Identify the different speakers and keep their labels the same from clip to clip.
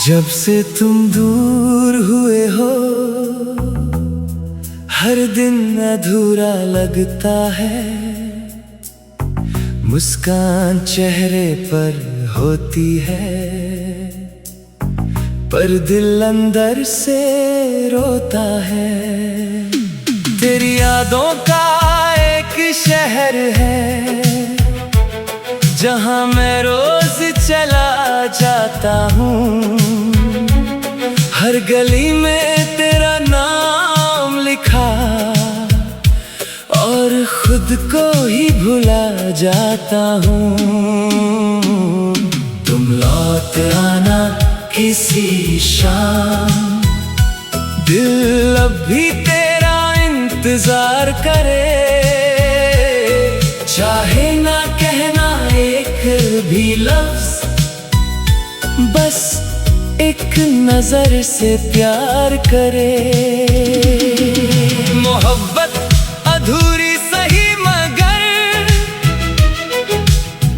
Speaker 1: जब से तुम दूर हुए हो हर दिन अधूरा लगता है। मुस्कान चेहरे पर होती है पर दिल अंदर से रोता है। तेरी यादों का एक शहर है जहाँ मैं रोज चला जाता हूँ। हर गली में तेरा नाम लिखा और खुद को ही भुला जाता हूँ। तुम लौट आना किसी शाम, दिल अब भी तेरा इंतजार करे। चाहे ना कहना एक भी लफ्ज, बस एक नजर से प्यार करे। मोहब्बत अधूरी सही मगर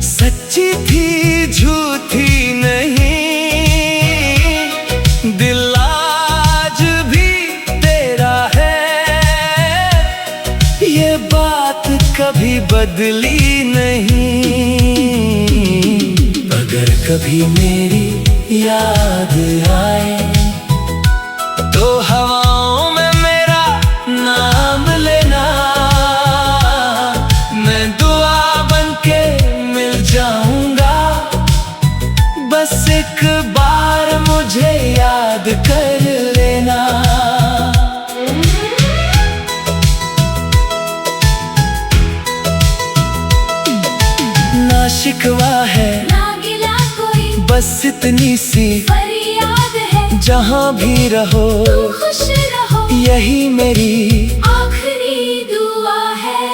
Speaker 1: सच्ची थी, झूठी नहीं। दिल आज भी तेरा है, ये बात कभी बदली नहीं। अगर कभी मेरी याद आए तो हवाओं में मेरा नाम लेना। मैं दुआ बनके मिल जाऊंगा, बस एक बार मुझे याद कर लेना। ना शिकवा है
Speaker 2: ना गिला कोई,
Speaker 1: बस इतनी सी
Speaker 2: फरियाद है।
Speaker 1: जहाँ भी रहो
Speaker 2: तुम खुश रहो,
Speaker 1: यही मेरी
Speaker 2: आखिरी दुआ है।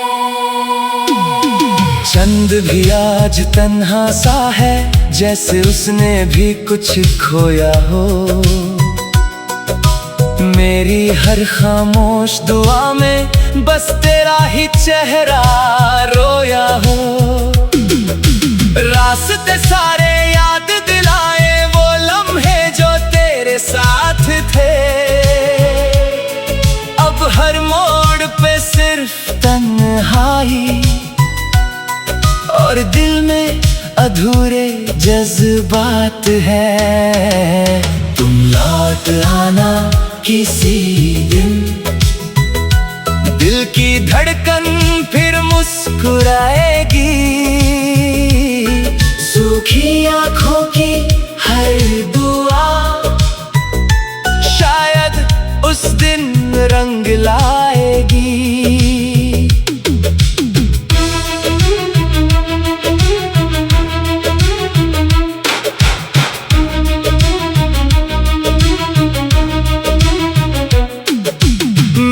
Speaker 1: चंद भी आज तन्हा सा है, जैसे उसने भी कुछ खोया हो। मेरी हर खामोश दुआ में बस तेरा ही चेहरा रोया हो। रास्ते सारे याद दिलाए वो लम्हे जो तेरे साथ थे। अब हर मोड़ पे सिर्फ तन्हाई और दिल में अधूरे जज्बात है। तुम लौट आना किसी दिन, दिल की धड़कन फिर मुस्कुराएगी। सूखी आँखों की हर दुआ शायद उस दिन रंग लाएगी।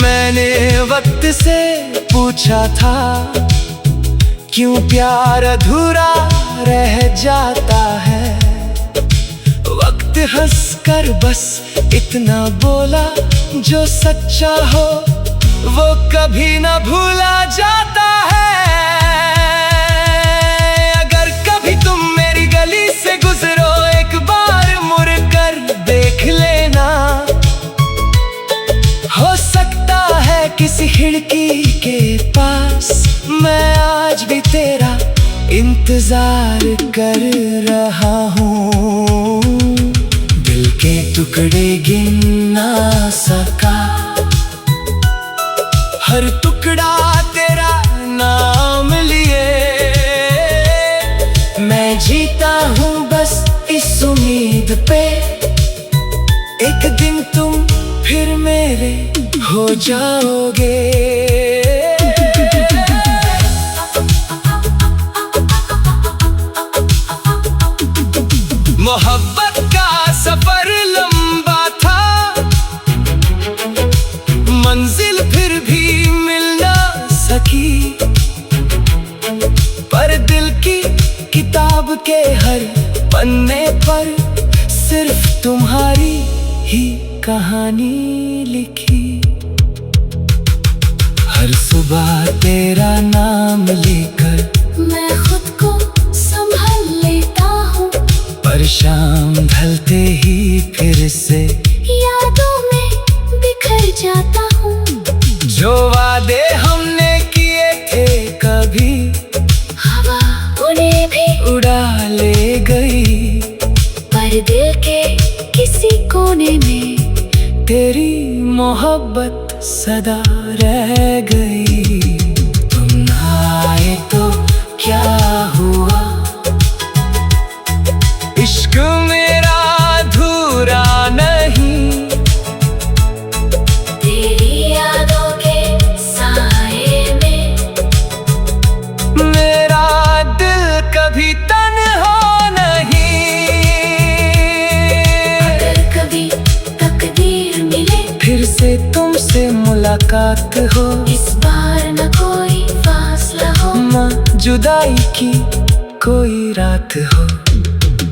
Speaker 1: मैंने वक्त से पूछा था क्यों प्यार अधूरा रह जाता है। वक्त हंसकर बस इतना बोला, जो सच्चा हो वो कभी ना भूला जाता है। अगर कभी तुम मेरी गली से गुजरो एक बार मुड़ कर देख लेना। हो सकता है किसी खिड़की के पास मैं आज भी तेरा इंतजार कर रहा हूँ। दिल के टुकड़े गिन ना सका, हर टुकड़ा तेरा नाम लिए। मैं जीता हूँ बस इस उम्मीद पे, एक दिन तुम फिर मेरे हो जाओगे। मोहब्बत का सफर लंबा था, मंजिल फिर भी मिल ना सकी। पर दिल की किताब के हर पन्ने पर सिर्फ तुम्हारी ही कहानी लिखी। हर सुबह तेरा नाम लेकर
Speaker 2: मैं खुद को संभाल लेता हूँ,
Speaker 1: पर और शाम ढलते ही फिर से
Speaker 2: यादों में बिखर जाता हूँ।
Speaker 1: जो वादे हमने किए थे कभी
Speaker 2: हवा उन्हें भी
Speaker 1: उड़ा ले गई,
Speaker 2: पर दिल के किसी कोने में
Speaker 1: तेरी मोहब्बत सदा रह गई। तुम ना आए तो क्या हुआ, इश्क मेरा अधूरा नहीं।
Speaker 2: तेरी यादों के साए में
Speaker 1: मेरा दिल कभी तन्हा नहीं।
Speaker 2: अगर कभी तकदीर मिले
Speaker 1: फिर से तुमसे मुलाकात हो,
Speaker 2: इस बार न कोई फासला हो,
Speaker 1: न जुदाई की कोई रात हो।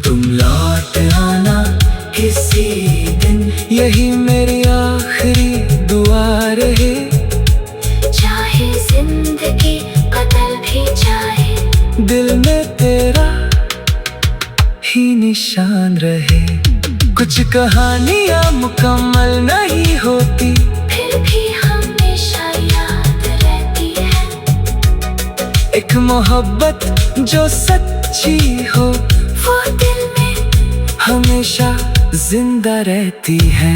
Speaker 1: तुम लौट आना किसी दिन, यही मेरी आखिरी दुआ रहे।
Speaker 2: चाहे जिंदगी बदल भी जाए,
Speaker 1: दिल में तेरा ही निशान रहे। कुछ कहानियां मुकम्मल नहीं होती,
Speaker 2: फिर भी हमेशा याद रहती है।
Speaker 1: एक मोहब्बत जो सच्ची हो
Speaker 2: वो दिल में
Speaker 1: हमेशा जिंदा रहती है।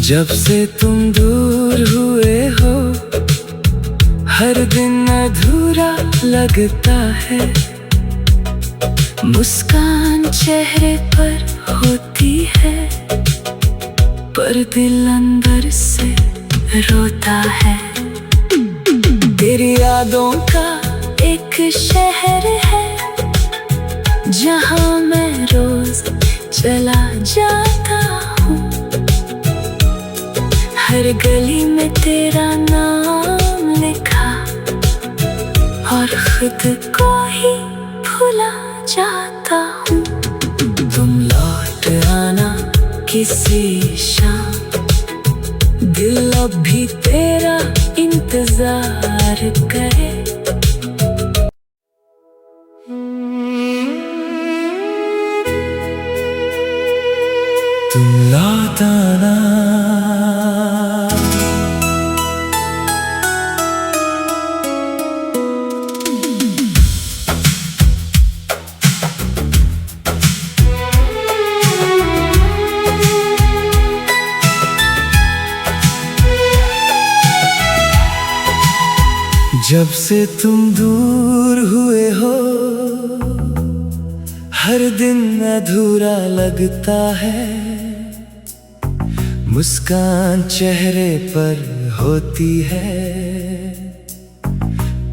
Speaker 1: जब से तुम दूर हुए हो, हर दिन अधूरा लगता है। मुस्कान चेहरे पर होती है, पर दिल अंदर से रोता है। तेरी यादों का एक शहर है, जहाँ मैं रोज चला जाता हूँ। हर गली में तेरा नाम लिखा, और खुद को ही भुला जाता हूँ। तुम लौट आना किसी शाम, दिल अब भी तेरा इंतजार करे। तुम लौट आना, जब से तुम दूर हुए हो, हर दिन अधूरा लगता है। मुस्कान चेहरे पर होती है,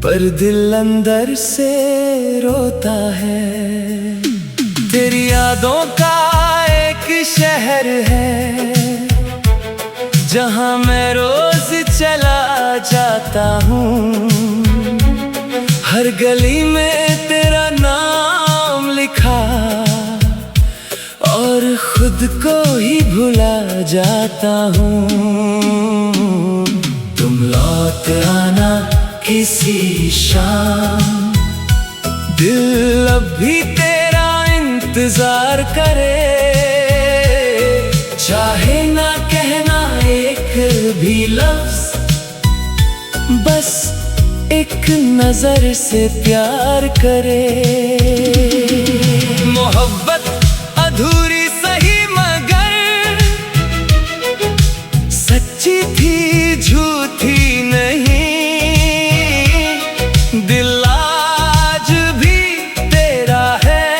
Speaker 1: पर दिल अंदर से रोता है। तेरी यादों का एक शहर है, जहाँ मैं रोज चला जाता हूँ। हर गली में तेरा नाम लिखा, और खुद को ही भुला जाता हूँ। तुम लौट आना किसी शाम, दिल अब भी तेरा इंतजार करे। चाहे ना कहना एक भी लफ्ज, बस एक नजर से प्यार करे। मोहब्बत अधूरी सही मगर सच्ची थी, झूठी नहीं। दिल आज भी तेरा है,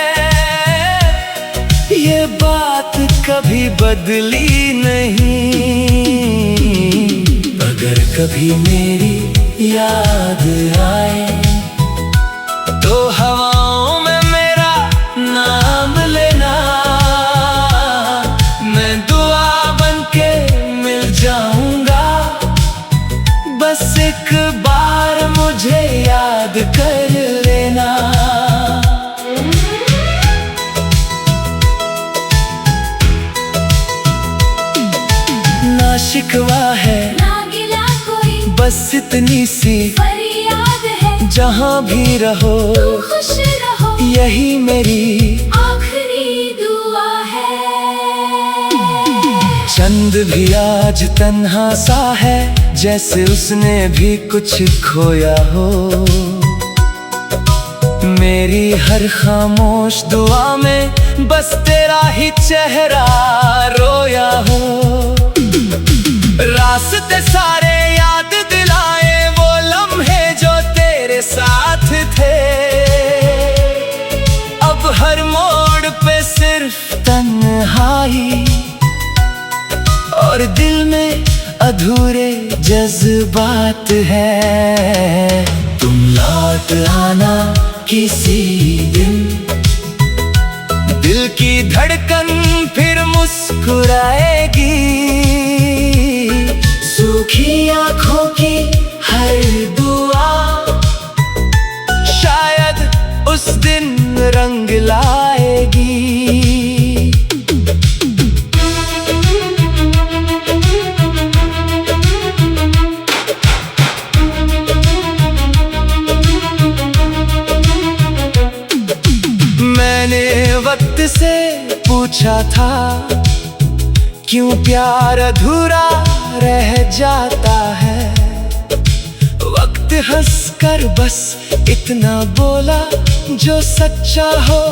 Speaker 1: ये बात कभी बदली नहीं। अगर कभी मेरी याद आए, तो हवाओं में मेरा नाम लेना। मैं दुआ बनके मिल जाऊंगा, बस एक बार मुझे याद कर लेना। ना शिकवा है,
Speaker 2: ना गिला कोई,
Speaker 1: बस इतनी सी
Speaker 2: फरियाद है,
Speaker 1: जहाँ भी रहो
Speaker 2: तुम खुश रहो,
Speaker 1: यही मेरी
Speaker 2: आखिरी दुआ है।
Speaker 1: चंद भी आज तन्हा सा है, जैसे उसने भी कुछ खोया हो। मेरी हर खामोश दुआ में बस तेरा ही चेहरा रोया हो। रास्ते सारे याद दिलाए वो लम्हे जो तेरे साथ थे। अब हर मोड़ पे सिर्फ तन्हाई और दिल में अधूरे जज्बात है। तुम लौट आना किसी दिन, दिल की धड़कन फिर मुस्कुराएगी। सूखी आँखों की हर दुआ शायद उस दिन रंग लाएगी। वक्त से पूछा था क्यों प्यार अधूरा रह जाता है। वक्त हंसकर बस इतना बोला, जो सच्चा हो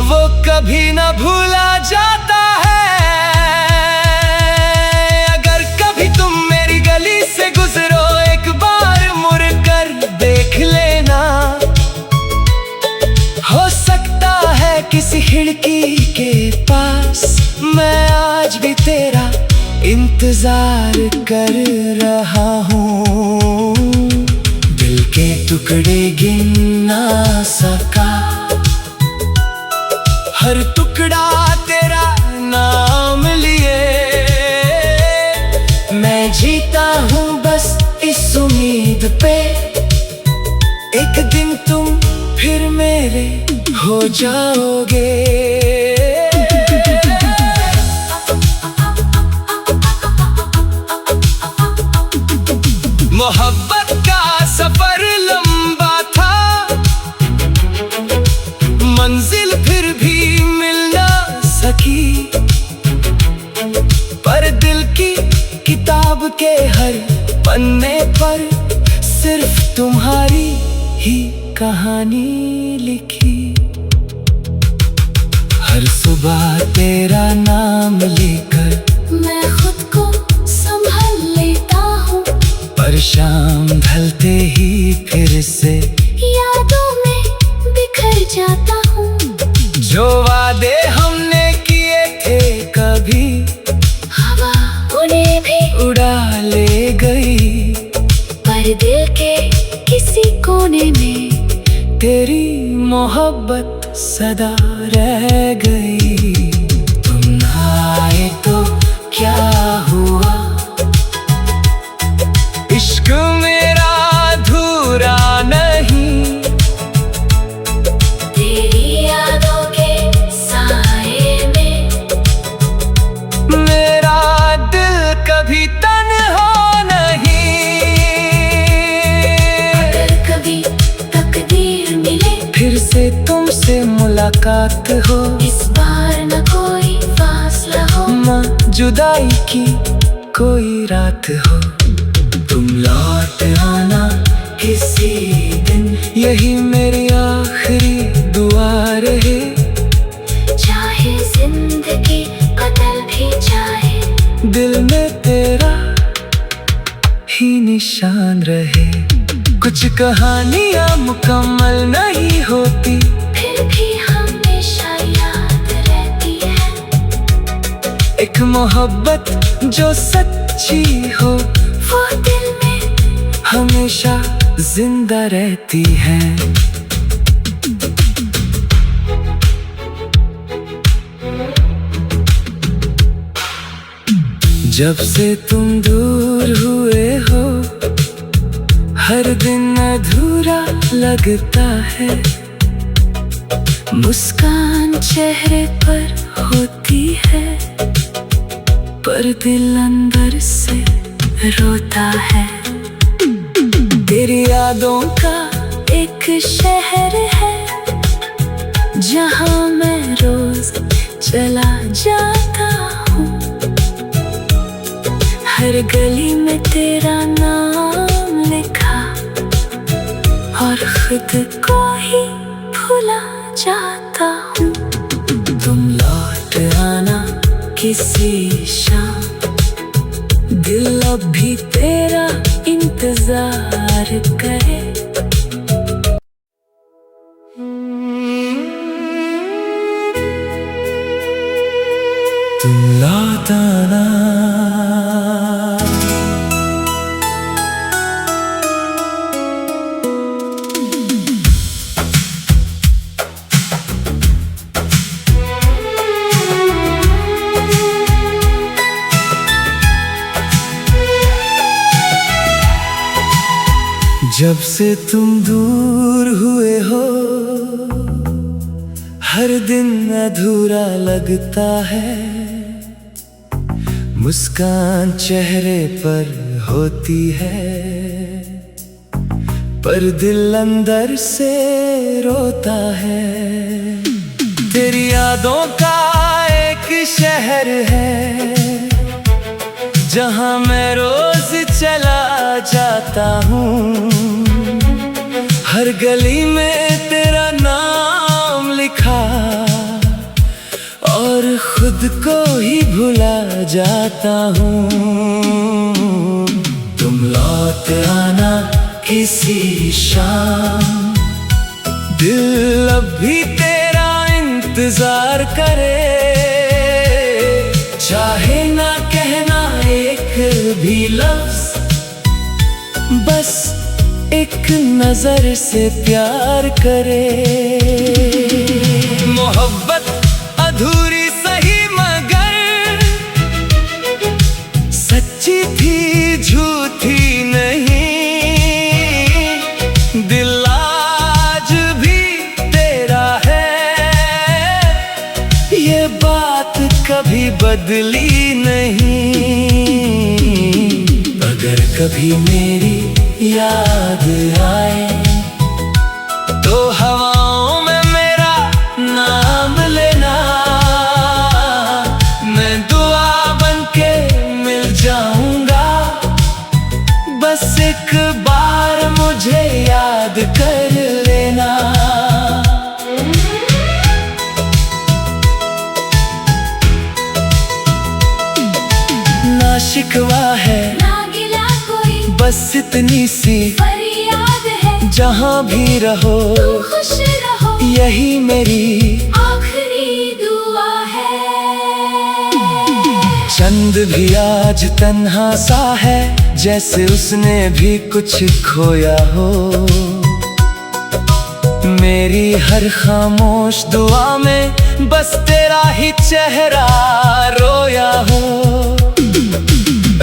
Speaker 1: वो कभी ना भूला जाता है। अगर कभी तुम मेरी गली से गुजरो, एक बार मुड़ कर देख लेना। हो सकता है किसी खिड़की के पास मैं आज भी तेरा इंतजार कर रहा हूँ। दिल के टुकड़े गिन ना सका, हर टुकड़ा तेरा नाम लिए। मैं जीता हूँ बस इस उम्मीद पे, एक दिन तुम फिर मेरे हो जाओगे। मोहब्बत का सफर लंबा था, मंजिल फिर भी मिल ना सकी। पर दिल की किताब के हर पन्ने पर सिर्फ तुम्हारी ही कहानी लिखी। हर सुबह तेरा नाम लेकर
Speaker 2: मैं खुद को संभाल लेता हूँ,
Speaker 1: पर शाम ढलते ही फिर से
Speaker 2: यादों में बिखर जाता हूँ।
Speaker 1: जो वादे हमने किए थे कभी
Speaker 2: हवा उन्हें भी
Speaker 1: उड़ा ले गई।
Speaker 2: पर दिल के किसी कोने में
Speaker 1: तेरी मोहब्बत सदा रह गई। तुम ना आए तो क्या हुआ, इश्क मेरा अधूरा नहीं।
Speaker 2: तेरी यादों के साए में
Speaker 1: मेरा दिल कभी तन्हा नहीं।
Speaker 2: अगर कभी तकदीर मिले
Speaker 1: फिर से तुमसे मुलाकात हो,
Speaker 2: इस बार न कोई फासला हो,
Speaker 1: न जुदाई की कोई रात हो। तुम लौट आना किसी दिन, यही मेरी आखिरी दुआ रहे।
Speaker 2: चाहे जिंदगी कतल भी चाहे,
Speaker 1: दिल में तेरा ही निशान रहे। कुछ कहानियां मुकम्मल नहीं होती,
Speaker 2: फिर भी हमेशा याद रहती है।
Speaker 1: एक मोहब्बत जो सच्ची हो
Speaker 2: वो दिल में
Speaker 1: हमेशा जिंदा रहती है। जब से तुम दूर हुए हो, हर दिन अधूरा लगता है। मुस्कान चेहरे पर होती है, पर दिल अंदर से रोता है। तेरी यादों का एक शहर है जहाँ मैं रोज चला जाता हूँ। हर गली में तेरा नाम लिखा और खुद को ही भुला जाता हूँ। तुम लौट आना किसी शाम, दिल अब भी तेरा इंतजार करे। तुम लौट आना जब से तुम दूर हुए हो, हर दिन अधूरा लगता है। मुस्कान चेहरे पर होती है, पर दिल अंदर से रोता है। तेरी यादों का एक शहर है जहाँ मैं रोज चला जाता हूँ। हर गली में तेरा नाम लिखा और खुद को ही भुला जाता हूँ। तुम लौट आना किसी शाम, दिल अब भी तेरा इंतजार करे। चाहे ना कहना एक भी लफ्ज, बस एक नजर से प्यार करे। मोहब्बत अधूरी सही मगर सच्ची थी, झूठी नहीं। दिल आज भी तेरा है, ये बात कभी बदली नहीं। अगर कभी मेरी याद आए तो हवाओं में मेरा नाम लेना। मैं दुआ बनके मिल जाऊंगा, बस एक बार मुझे याद कर लेना। ना शिकवा है
Speaker 2: ना गिला कोई,
Speaker 1: बस इतनी सी
Speaker 2: फरियाद है।
Speaker 1: जहाँ भी रहो
Speaker 2: तुम खुश रहो,
Speaker 1: यही मेरी
Speaker 2: आखिरी दुआ है।
Speaker 1: चंद भी आज तन्हा सा है, जैसे उसने भी कुछ खोया हो। मेरी हर खामोश दुआ में बस तेरा ही चेहरा रोया हो।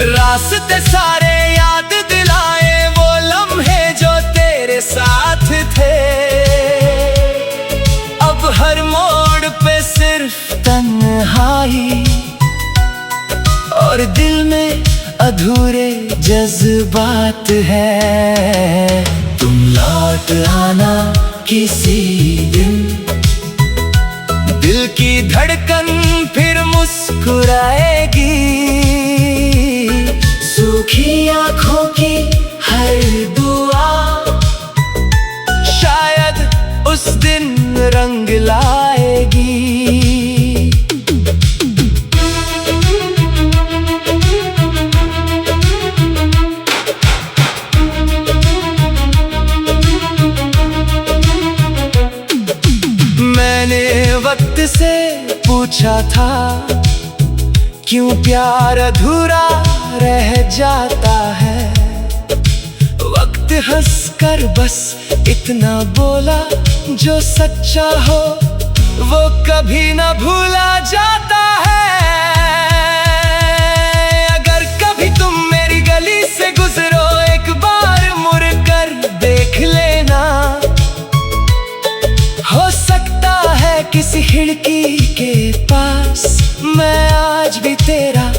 Speaker 1: रास्ते सारे याद दिलाए वो लम्हे जो तेरे साथ थे। अब हर मोड़ पे सिर्फ तन्हाई और दिल में अधूरे जज्बात है। तुम लौट आना किसी दिन, दिल की धड़कन फिर मुस्कुराएगी। सूखी आँखों की हर दुआ शायद उस दिन रंग लाएगी। मैंने वक्त से पूछा था क्यों प्यार अधूरा रह जाता है। वक्त हंसकर बस इतना बोला, जो सच्चा हो वो कभी ना भूला जाता है। अगर कभी तुम मेरी गली से गुजरो, एक बार मुड़ कर देख लेना। हो सकता है किसी खिड़की के पास मैं आज भी तेरा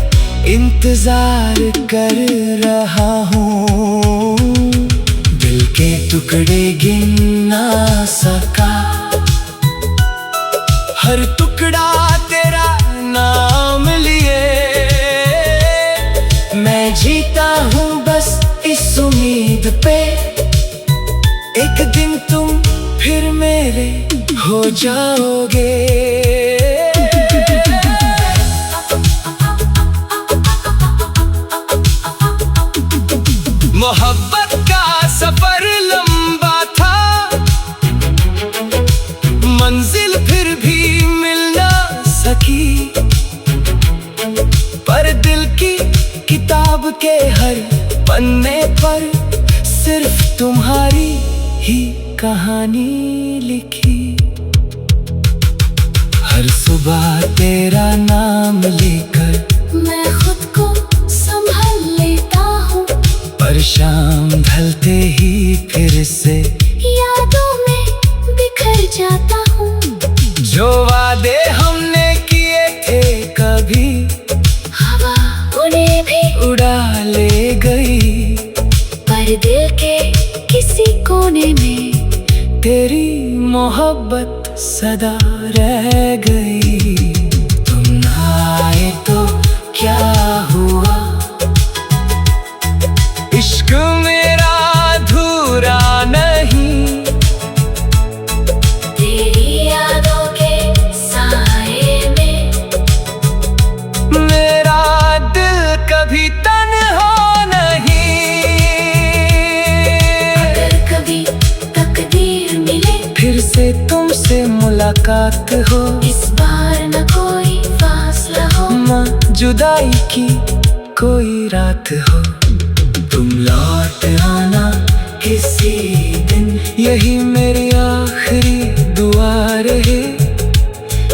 Speaker 1: इंतजार कर रहा हूँ। के टुकड़े गिन ना सका। हर टुकड़ा तेरा नाम लिए मैं जीता हूँ बस इस उम्मीद पे, एक दिन तुम फिर मेरे हो जाओगे। मोहब्बत का सफर लंबा था, मंजिल फिर भी मिल ना सकी, पर दिल की किताब के हर पन्ने पर सिर्फ तुम्हारी ही कहानी लिखी। हर सुबह तेरा नाम लेकर
Speaker 2: मैं खुद को संभाल लेता हूँ,
Speaker 1: पर शाम ढलते ही फिर से
Speaker 2: यादों में बिखर जाता हूँ।
Speaker 1: जो वादे हमने किए थे कभी
Speaker 2: हवा उन्हें भी
Speaker 1: उड़ा ले गई,
Speaker 2: पर दिल के किसी कोने में
Speaker 1: तेरी मोहब्बत सदा रह गई। तुम ना आए तो क्या हुआ, इश्क मेरा अधूरा नहीं।
Speaker 2: तेरी यादों के साए में
Speaker 1: मेरा दिल कभी तन्हा नहीं।
Speaker 2: अगर कभी तकदीर मिले
Speaker 1: फिर से तुमसे मुलाकात हो,
Speaker 2: इस बार न कोई फासला हो,
Speaker 1: माँ जुदाई की कोई रात हो, तुम लौट आना किसी दिन, यही मेरी आखिरी दुआ रहे।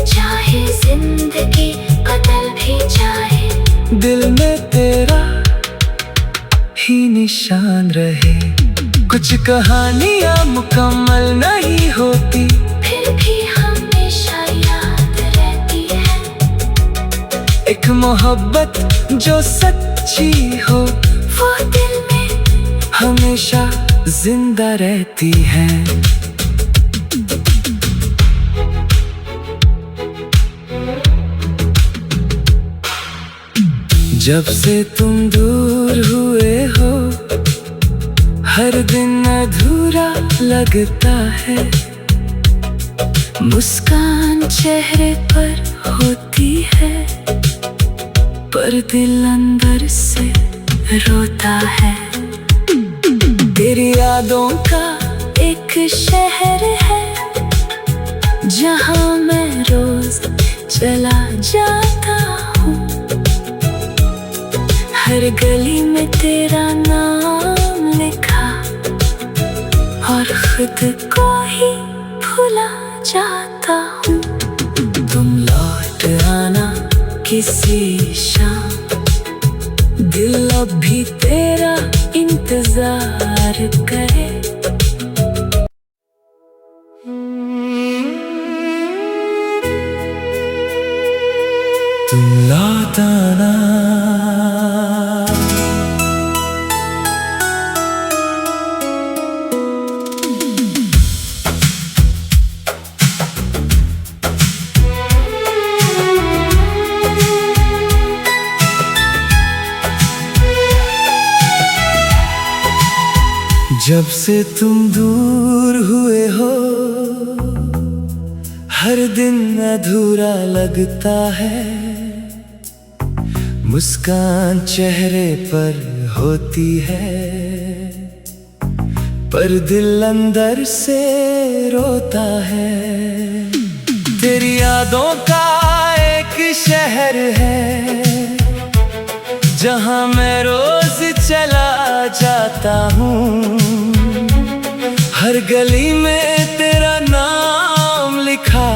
Speaker 2: चाहे जिंदगी बदल भी जाए,
Speaker 1: दिल में तेरा ही निशान रहे। कुछ कहानियाँ मुकम्मल नहीं होती,
Speaker 2: फिर भी हमेशा याद रहती है।
Speaker 1: एक मोहब्बत जो सच्ची हो
Speaker 2: वो दिल में
Speaker 1: हमेशा जिंदा रहती है। जब से तुम दूर हुए हो हर दिन अधूरा लगता है, मुस्कान चेहरे पर होती है, पर दिल अंदर से रोता है। तेरी यादों का एक शहर है जहाँ मैं रोज चला जाता हूँ, हर गली में तेरा नाम लिखा और खुद को ही भुला जाता हूँ। तुम लौट आना किसी शाम, दिल अब भी तेरा इंतजार करे। तुम लौट आना जब से तुम दूर हुए हो हर दिन अधूरा लगता है, मुस्कान चेहरे पर होती है, पर दिल अंदर से रोता है। तेरी यादों का एक शहर है जहाँ मैं रोज चला जाता हूँ, हर गली में तेरा नाम लिखा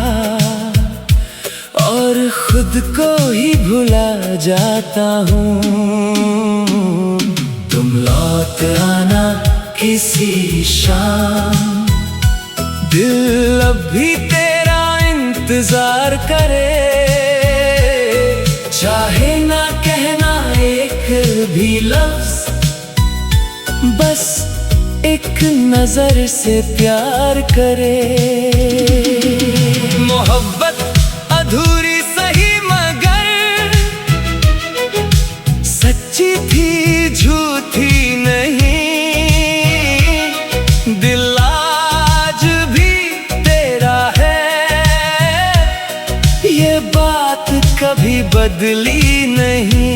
Speaker 1: और खुद को ही भुला जाता हूँ। तुम लौट आना किसी शाम, दिल अब भी तेरा इंतजार करे, चाहे ना कहना एक भी लफ्ज, बस एक नजर से प्यार करे। मोहब्बत अधूरी सही मगर सच्ची थी, झूठी नहीं। दिल आज भी तेरा है, ये बात कभी बदली नहीं।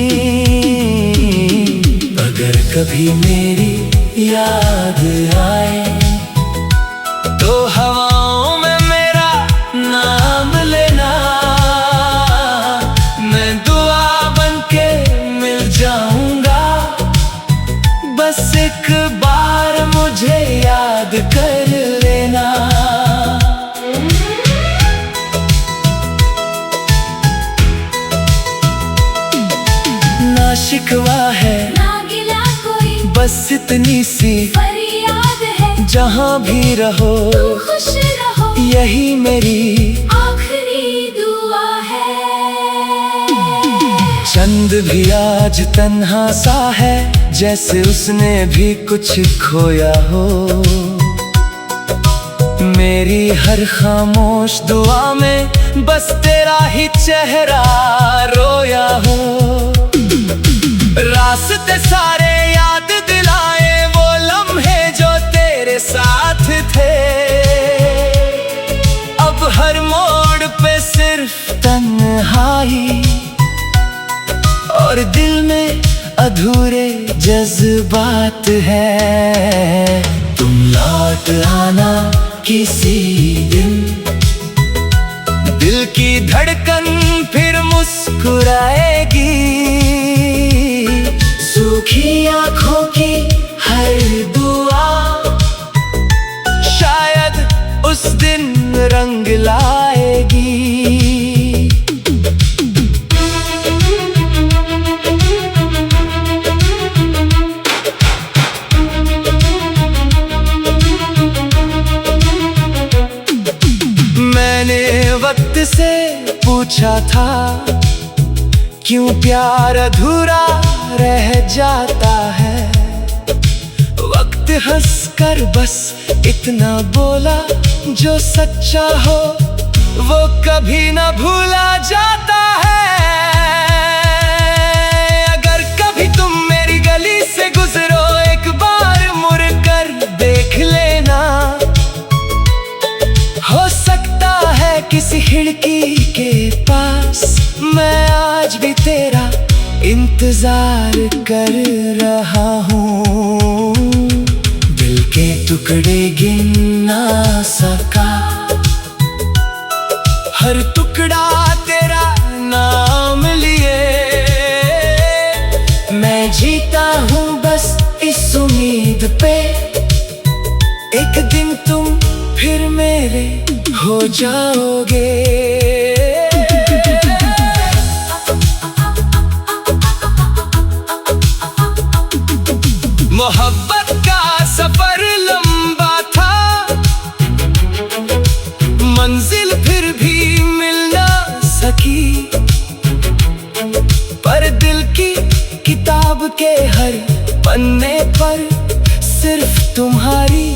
Speaker 1: अगर कभी मेरी याद आए तो हवाओं में मेरा नाम लेना। मैं दुआ बनके मिल जाऊंगा, बस एक बार मुझे याद कर लेना। ना शिकवा है
Speaker 2: ना गिला कोई,
Speaker 1: बस इतनी सी
Speaker 2: फरियाद है।
Speaker 1: जहाँ भी रहो
Speaker 2: तू खुश रहो,
Speaker 1: यही मेरी
Speaker 2: आखिरी दुआ है।
Speaker 1: चंद भी आज तन्हा सा है, जैसे उसने भी कुछ खोया हो। मेरी हर खामोश दुआ में बस तेरा ही चेहरा रोया हो। रास्ते सारे याद दिलाए वो लम्हे जो तेरे साथ थे। अब हर मोड़ पे सिर्फ तन्हाई और दिल में अधूरे जज्बात हैं। तुम लौट आना किसी दिन, दिल की धड़कन फिर मुस्कुराएगी। सूखी आँखों की हर दुआ शायद उस दिन रंग लाएगी। मैंने वक्त से पूछा था क्यों प्यार अधूरा रह जाता है। वक्त हंसकर बस इतना बोला, जो सच्चा हो वो कभी ना भूला जाता है। अगर कभी तुम मेरी गली से गुजरो, एक बार मुड़ कर देख लेना। हो सकता है किसी खिड़की के पास मैं आज भी तेरा इंतजार कर रहा हूँ। दिल के टुकड़े गिन ना सका, हर टुकड़ा तेरा नाम लिए। मैं जीता हूँ बस इस उम्मीद पे, एक दिन तुम फिर मेरे हो जाओगे। मोहब्बत का सफर लंबा था, मंजिल फिर भी मिल ना सकी। पर दिल की किताब के हर पन्ने पर सिर्फ तुम्हारी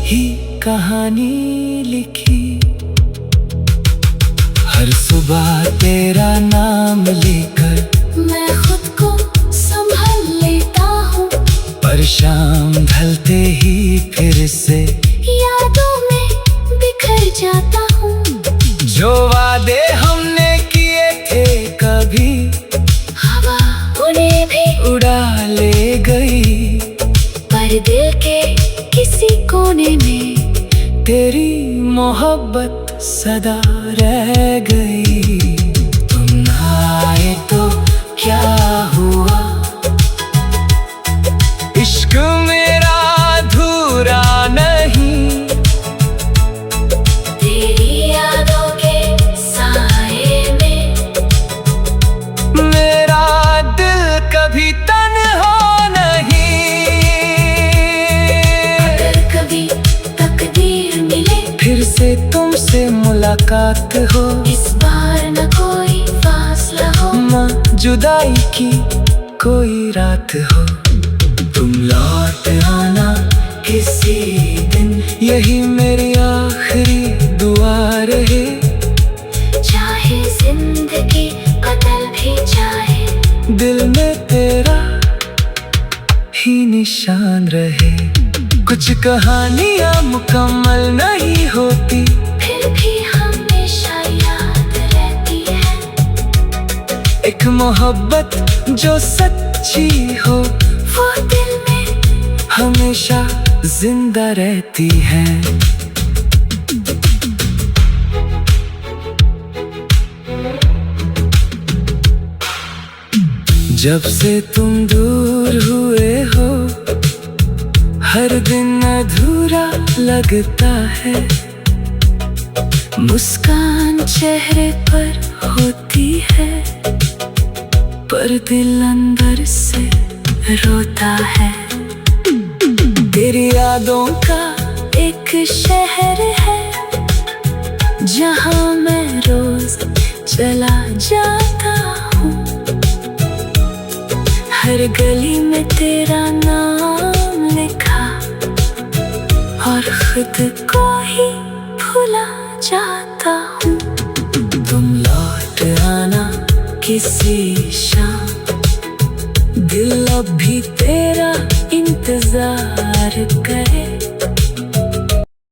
Speaker 1: ही कहानी लिखी। हर सुबह तेरा नाम लेकर
Speaker 2: मैं खुद को संभाल लेता हूँ,
Speaker 1: पर शाम ढलते ही फिर से
Speaker 2: यादों में बिखर जाता हूँ।
Speaker 1: जो वादे हमने किए थे कभी
Speaker 2: हवा उन्हें भी
Speaker 1: उड़ा ले गई।
Speaker 2: पर दिल के किसी कोने में
Speaker 1: तेरी मोहब्बत सदा रह गई। तुम ना आए तो क्या हुआ, इश्क मेरा अधूरा नहीं।
Speaker 2: तेरी यादों के साए में
Speaker 1: मेरा दिल कभी तन्हा नहीं।
Speaker 2: अगर कभी तकदीर मिले
Speaker 1: फिर से तुमसे मुलाकात हो,
Speaker 2: इस बार न कोई फासला हो,
Speaker 1: माँ जुदाई की कोई रात हो। तुम लौट आना किसी दिन यही मेरी आखिरी दुआ रहे।
Speaker 2: चाहे जिंदगी बदल भी जाए,
Speaker 1: दिल में तेरा ही निशान रहे। कुछ कहानियां मुकम्मल नहीं होती,
Speaker 2: फिर भी हमेशा याद रहती है।
Speaker 1: एक मोहब्बत जो सच्ची हो,
Speaker 2: वो दिल में
Speaker 1: हमेशा जिंदा रहती है। जब से तुम दूर हुए हो, हर दिन अधूरा लगता है। मुस्कान चेहरे पर होती है, पर दिल अंदर से रोता है। तेरी यादों का एक शहर है, जहाँ मैं रोज चला जाता हूँ। हर गली में तेरा नाम लिखा, और खुद को ही भुला जाता हूँ। तुम लौट आना किसी शाम, दिल अब भी तेरा इंतजार करे।